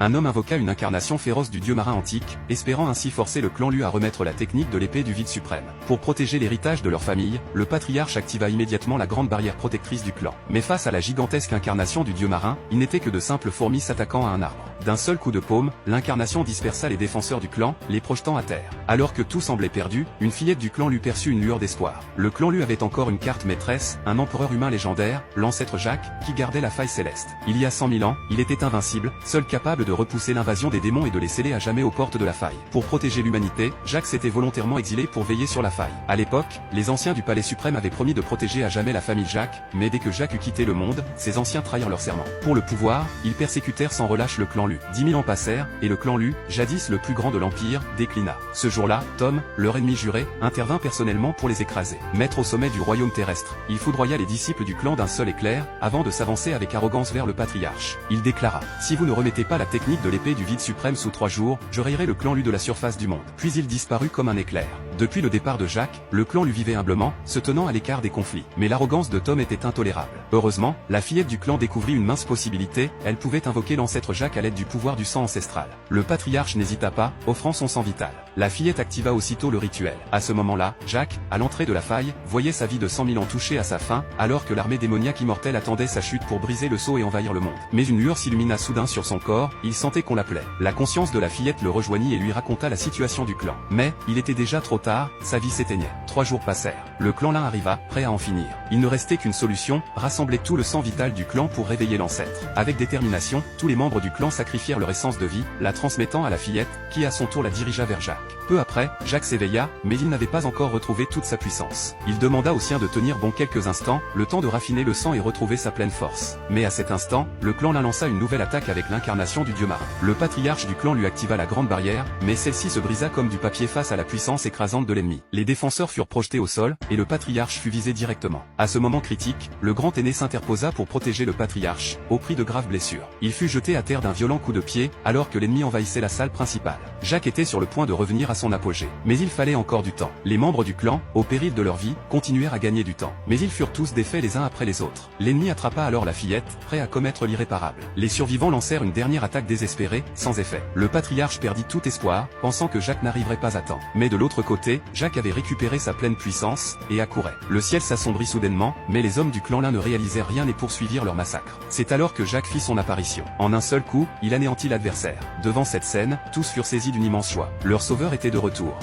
un homme invoqua une incarnation féroce du dieu marin antique, espérant ainsi forcer le clan Lu à remettre la technique de l'épée du vide suprême. Pour protéger l'héritage de leur famille, le patriarche activa immédiatement la grande barrière protectrice du clan. Mais face à la gigantesque incarnation du dieu marin, il n'était que de simples fourmis s'attaquant à un arbre. D'un seul coup de paume, l'incarnation dispersa les défenseurs du clan, les projetant à terre. Alors que tout semblait perdu, une fillette du clan Lu perçut une lueur d'espoir. Le clan Lu avait encore une carte maîtresse, un empereur humain légendaire, l'ancêtre Jacques, qui gardait la faille céleste. Il y a 100 000 ans, il était invincible, seul capable de repousser l'invasion des démons et de les sceller à jamais aux portes de la faille. Pour protéger l'humanité, Jacques s'était volontairement exilé pour veiller sur la faille. À l'époque, les anciens du palais suprême avaient promis de protéger à jamais la famille Jacques, mais dès que Jacques eut quitté le monde, ces anciens trahirent leur serment. Pour le pouvoir, ils persécutèrent sans relâche le clan Lu. 10 000 ans passèrent, et le clan Lu, jadis le plus grand de l'Empire, déclina. Ce jour-là, Tom, leur ennemi juré, intervint personnellement pour les écraser. Maître au sommet du royaume terrestre, il foudroya les disciples du clan d'un seul éclair, avant de s'avancer avec arrogance vers le patriarche. Il déclara: si vous ne remettez pas la technique de l'épée du vide suprême sous 3 jours, je rayerai le clan Lu de la surface du monde. Puis il disparut comme un éclair. Depuis le départ de Jacques, le clan Lu vivait humblement, se tenant à l'écart des conflits. Mais l'arrogance de Tom était intolérable. Heureusement, la fillette du clan découvrit une mince possibilité, elle pouvait invoquer l'ancêtre Jacques à l'aide du pouvoir du sang ancestral. Le patriarche n'hésita pas, offrant son sang vital. La fillette activa aussitôt le rituel. À ce moment-là, Jacques, à l'entrée de la faille, voyait sa vie de 100 000 ans touchée à sa fin, alors que l'armée démoniaque immortelle attendait sa chute pour briser le sceau et envahir le monde. Mais une lueur s'illumina soudain sur son corps, il sentait qu'on l'appelait. La conscience de la fillette le rejoignit et lui raconta la situation du clan. Mais, il était déjà trop tard, sa vie s'éteignait. 3 jours passèrent. Le clan Lin arriva, prêt à en finir. Il ne restait qu'une solution, rassembler tout le sang vital du clan pour réveiller l'ancêtre. Avec détermination, tous les membres du clan sacrifièrent leur essence de vie, la transmettant à la fillette, qui à son tour la dirigea vers Jacques. Peu après, Jacques s'éveilla, mais il n'avait pas encore retrouvé toute sa puissance. Il demanda aux siens de tenir bon quelques instants, le temps de raffiner le sang et retrouver sa pleine force. Mais à cet instant, le clan Lin lança une nouvelle attaque avec l'incarnation du dieu marin. Le patriarche du clan lui activa la grande barrière, mais celle-ci se brisa comme du papier face à la puissance écrasante de l'ennemi. Les défenseurs furent projetés au sol, et le patriarche fut visé directement. À ce moment critique, le grand aîné s'interposa pour protéger le patriarche, au prix de graves blessures. Il fut jeté à terre d'un violent coup de pied, alors que l'ennemi envahissait la salle principale. Jacques était sur le point de revenir à son apogée. Mais il fallait encore du temps. Les membres du clan, au péril de leur vie, continuèrent à gagner du temps. Mais ils furent tous défaits les uns après les autres. L'ennemi attrapa alors la fillette, prêt à commettre l'irréparable. Les survivants lancèrent une dernière attaque désespérée, sans effet. Le patriarche perdit tout espoir, pensant que Jacques n'arriverait pas à temps. Mais de l'autre côté, Jacques avait récupéré sa pleine puissance, et accourait. Le ciel s'assombrit soudainement, mais les hommes du clan Lin ne réalisèrent rien et poursuivirent leur massacre. C'est alors que Jacques fit son apparition. En un seul coup, il anéantit l'adversaire. Devant cette scène, tous furent saisis d'une immense joie. Leur sauveur était de retour.